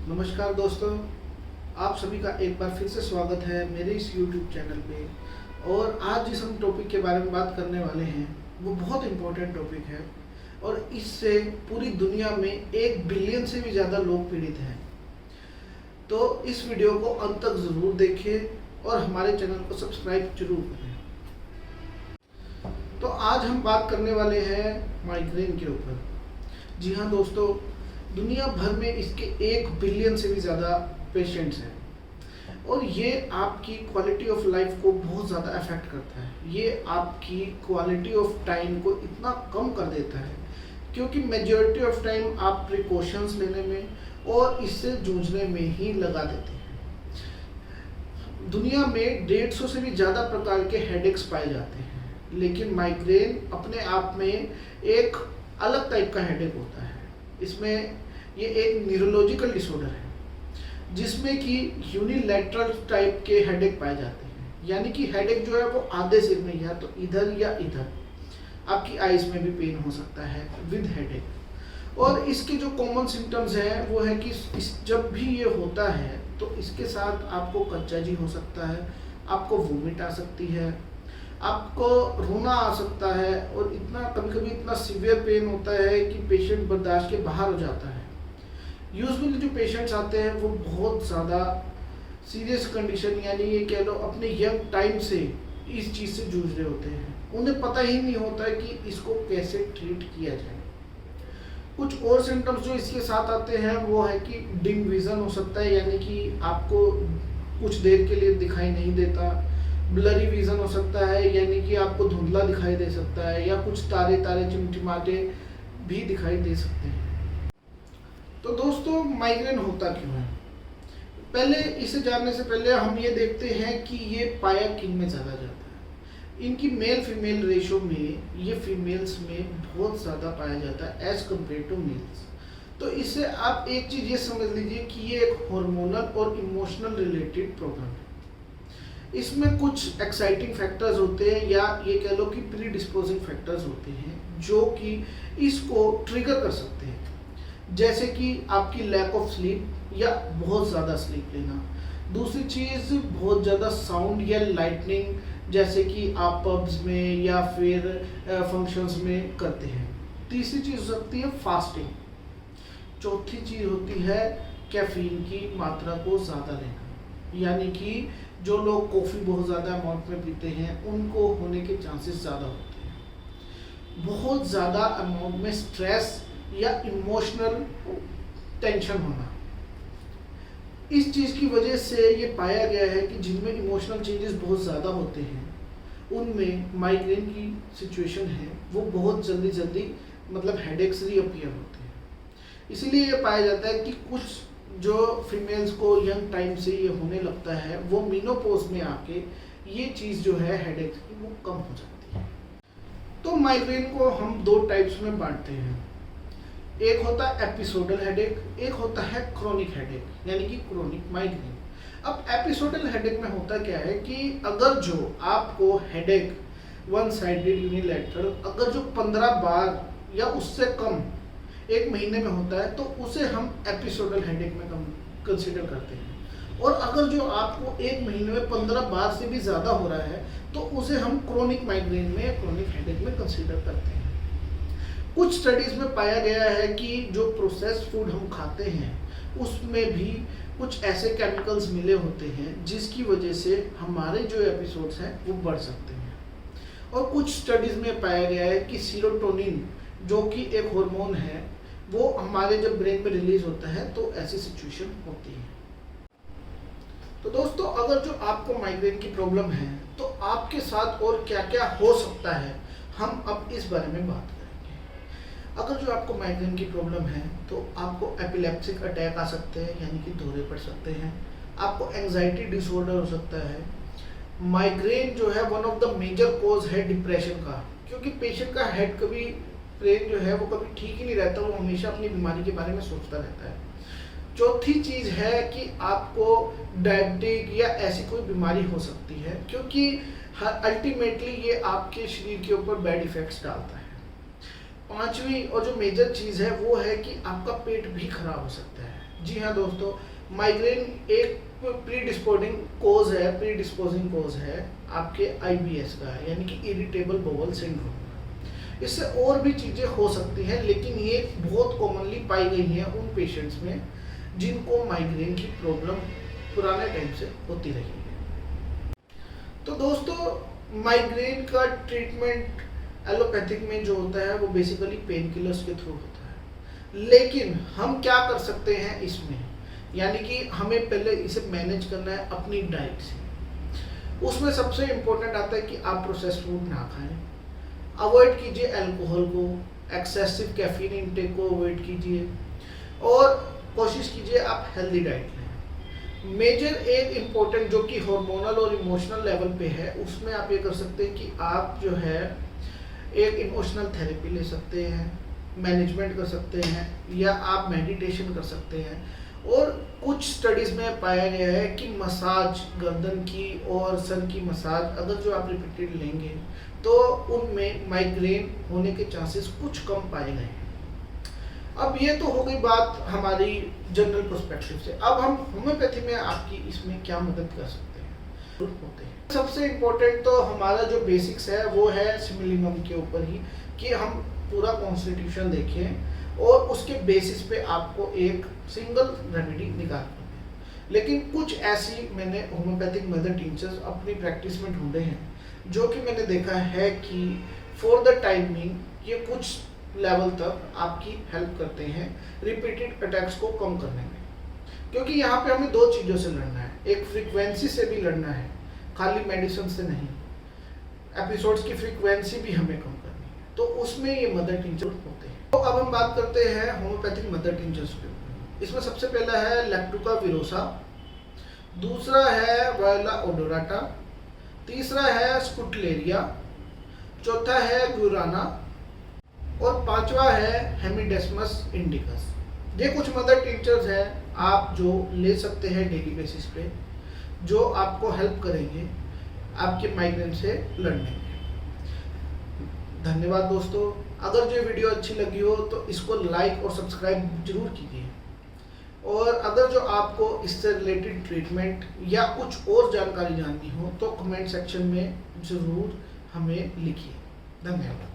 नमस्कार दोस्तों, आप सभी का एक बार फिर से स्वागत है मेरे इस YouTube चैनल पे। और आज जिस हम टॉपिक के बारे में बात करने वाले हैं वो बहुत इम्पोर्टेंट टॉपिक है और इससे पूरी दुनिया में 1 बिलियन से भी ज़्यादा लोग पीड़ित हैं। तो इस वीडियो को अंत तक ज़रूर देखें और हमारे चैनल को सब्सक्राइब जरूर करें। तो आज हम बात करने वाले हैं माइग्रेन के ऊपर। जी हाँ दोस्तों, दुनिया भर में इसके 1 बिलियन से भी ज़्यादा पेशेंट्स हैं और ये आपकी क्वालिटी ऑफ लाइफ को बहुत ज़्यादा अफेक्ट करता है। ये आपकी क्वालिटी ऑफ टाइम को इतना कम कर देता है क्योंकि मेजॉरिटी ऑफ टाइम आप प्रिकॉशंस लेने में और इससे जूझने में ही लगा देते हैं। दुनिया में 150 से भी ज़्यादा प्रकार के हेडेक्स पाए जाते हैं, लेकिन माइग्रेन अपने आप में एक अलग टाइप का हेडेक होता है। इसमें ये एक न्यूरोलॉजिकल डिसऑर्डर है जिसमें कि यूनिलैटरल टाइप के हेडेक पाए जाते हैं, यानी कि हेडेक जो है वो आधे सिर में या तो इधर या इधर, आपकी आईज में भी पेन हो सकता है विद हेडेक। और इसके जो कॉमन सिम्टम्स हैं वो है कि जब भी ये होता है तो इसके साथ आपको कच्चाजी हो सकता है, आपको वोमिट आ सकती है, आपको रोना आ सकता है और इतना कभी कभी इतना सीवियर पेन होता है कि पेशेंट बर्दाश्त के बाहर हो जाता है। यूजुअली जो पेशेंट्स आते हैं वो बहुत ज़्यादा सीरियस कंडीशन, यानी ये कह लो अपने यंग टाइम से इस चीज़ से जूझ रहे होते हैं। उन्हें पता ही नहीं होता है कि इसको कैसे ट्रीट किया जाए। कुछ और सिम्टम्स जो इसके साथ आते हैं वो है कि डिम विज़न हो सकता है, यानी कि आपको कुछ देर के लिए दिखाई नहीं देता। ब्लरी विज़न हो सकता है, यानी कि आपको धुंधला दिखाई दे सकता है, या कुछ तारे तारे चिमटिमाटे भी दिखाई दे सकते हैं। तो दोस्तों, माइग्रेन होता क्यों है? पहले इसे जानने से पहले हम ये देखते हैं कि ये पाया किन में ज़्यादा जाता है। इनकी मेल फीमेल रेशो में ये फीमेल्स में बहुत ज़्यादा पाया जाता है एज कम्पेयर टू मेल्स। तो इससे आप एक चीज़ ये समझ लीजिए कि ये एक हार्मोनल और इमोशनल रिलेटेड प्रॉब्लम है। इसमें कुछ एक्साइटिंग फैक्टर्स होते हैं, या ये कह लो कि प्री डिस्पोजिंग फैक्टर्स होते हैं जो कि इसको ट्रिगर कर सकते हैं, जैसे कि आपकी लैक ऑफ स्लीप या बहुत ज़्यादा स्लीप लेना। दूसरी चीज़ बहुत ज़्यादा साउंड या लाइटनिंग, जैसे कि आप पब्स में या फिर फंक्शंस में करते हैं। तीसरी चीज़ हो सकती है फास्टिंग। चौथी चीज़ होती है कैफीन की मात्रा को ज़्यादा लेना, यानी कि जो लोग कॉफ़ी बहुत ज़्यादा अमाउंट में पीते हैं उनको होने के चांसेस ज़्यादा होते हैं। बहुत ज़्यादा अमाउंट में स्ट्रेस या इमोशनल टेंशन होना, इस चीज़ की वजह से ये पाया गया है कि जिनमें इमोशनल चेंजेस बहुत ज़्यादा होते हैं उनमें माइग्रेन की सिचुएशन है वो बहुत जल्दी जल्दी मतलब हेडेक्स रीअपियर होते हैं। इसीलिए ये पाया जाता है कि कुछ जो फीमेल्स को यंग टाइम से ये होने लगता है वो मीनोपॉज में आके ये चीज़ जो है हेडेक्स की वो कम हो जाती है। तो माइग्रेन को हम 2 टाइप्स में बांटते हैं। एक होता है एपिसोडल हेडेक, एक होता है क्रोनिक हेडेक, यानी कि क्रोनिक माइग्रेन। अब एपिसोडल हेडेक में होता क्या है कि अगर जो आपको हेडेक वन साइडेड यूनिलैटरल अगर जो 15 बार या उससे कम 1 महीने में होता है तो उसे हम एपिसोडल हेडेक में कंसिडर करते हैं। और अगर जो आपको 1 महीने में 15 बार से भी ज़्यादा हो रहा है तो उसे हम क्रोनिक माइग्रेन में या क्रोनिक हेडेक में कंसिडर करते हैं। कुछ स्टडीज़ में पाया गया है कि जो प्रोसेस्ड फूड हम खाते हैं उसमें भी कुछ ऐसे केमिकल्स मिले होते हैं जिसकी वजह से हमारे जो एपिसोड्स हैं वो बढ़ सकते हैं। और कुछ स्टडीज़ में पाया गया है कि सीरोटोनिन जो कि एक हार्मोन है वो हमारे जब ब्रेन में रिलीज होता है तो ऐसी सिचुएशन होती है। तो दोस्तों, अगर जो आपको माइग्रेन की प्रॉब्लम है तो आपके साथ और क्या क्या हो सकता है हम अब इस बारे में बात करेंगे। अगर जो आपको माइग्रेन की प्रॉब्लम है तो आपको एपिलेप्टिक अटैक आ सकते हैं, यानी कि दौरे पड़ सकते हैं। आपको एंजाइटी डिसऑर्डर हो सकता है। माइग्रेन जो है one of the major cause है डिप्रेशन का, क्योंकि पेशेंट का हेड कभी ब्रेन जो है वो कभी ठीक ही नहीं रहता, वो हमेशा अपनी बीमारी के बारे में सोचता रहता है। चौथी चीज़ है कि आपको डायबिटिक या ऐसी कोई बीमारी हो सकती है, क्योंकि अल्टीमेटली ये आपके शरीर के ऊपर बैड इफेक्ट्स डालता है। पांचवी और जो मेजर चीज़ है वो है कि आपका पेट भी खराब हो सकता है, जी हाँ दोस्तों, माइग्रेन एक प्रीडिस्पोजिंग कोज है आपके आईबीएस का, यानी कि इरिटेबल बोवल सिंड्रोम। इससे और भी चीज़ें हो सकती हैं, लेकिन ये बहुत कॉमनली पाई गई हैं उन पेशेंट्स में जिनको माइग्रेन की प्रॉब्लम पुराने टाइम से होती रही है। तो दोस्तों, माइग्रेन का ट्रीटमेंट एलोपैथिक में जो होता है वो बेसिकली पेन किलर्स के थ्रू होता है, लेकिन हम क्या कर सकते हैं इसमें, यानी कि हमें पहले इसे मैनेज करना है अपनी डाइट से। उसमें सबसे इम्पोर्टेंट आता है कि आप प्रोसेस्ड फूड ना खाएं, अवॉइड कीजिए अल्कोहल को, एक्सेसिव कैफीन इंटेक को अवॉइड कीजिए और कोशिश कीजिए आप हेल्दी डाइट लें। मेजर एक इम्पोर्टेंट जो कि हार्मोनल और इमोशनल लेवल पे है, उसमें आप ये कर सकते हैं कि आप जो है एक इमोशनल थेरेपी ले सकते हैं, मैनेजमेंट कर सकते हैं, या आप मेडिटेशन कर सकते हैं। और कुछ स्टडीज़ में पाया गया है कि मसाज, गर्दन की और सर की मसाज अगर जो आप रिपीटेड लेंगे तो उनमें माइग्रेन होने के चांसेस कुछ कम पाए गए हैं। अब ये तो हो गई बात हमारी जनरल पर्सपेक्टिव से। अब हम होम्योपैथी में आपकी इसमें क्या मदद कर सकते हैं होते हैं। सबसे इम्पोर्टेंट तो हमारा जो बेसिक्स है वो है सिमिलिनम के ऊपर ही, कि हम पूरा कॉन्स्टिट्यूशन देखें और उसके बेसिस पे आपको एक सिंगल रेमेडी निकाल पाते। लेकिन कुछ ऐसी मैंने होम्योपैथिक मदर टिंचर्स अपनी प्रैक्टिस में ढूंढे हैं जो कि मैंने देखा है कि फॉर द टाइमिंग ये कुछ लेवल तक आपकी हेल्प करते हैं रिपीटेड अटैक्स को कम करने में। क्योंकि यहाँ पे हमें दो चीज़ों से लड़ना है, एक फ्रीक्वेंसी से भी लड़ना है, खाली मेडिसिन से नहीं, एपिसोड्स की फ्रीक्वेंसी भी हमें कम करनी है, तो उसमें ये मदर टिंचर होते हैं। तो अब हम बात करते हैं होम्योपैथिक मदर टिंचर्स के ऊपर। इसमें सबसे पहला है लैक्टुका विरोसा, दूसरा है वायला ओडोराटा, तीसरा है स्कुटलेरिया, चौथा है गुराना और पांचवा है हेमिडेस्मस इंडिकस। ये कुछ मदर टिंचर्स हैं आप जो ले सकते हैं डेली बेसिस पे, जो आपको हेल्प करेंगे आपके माइग्रेन से लड़ने में। धन्यवाद दोस्तों। अगर जो वीडियो अच्छी लगी हो तो इसको लाइक और सब्सक्राइब जरूर कीजिए, और अगर जो आपको इससे रिलेटेड ट्रीटमेंट या कुछ और जानकारी जाननी हो तो कमेंट सेक्शन में ज़रूर हमें लिखिए। धन्यवाद।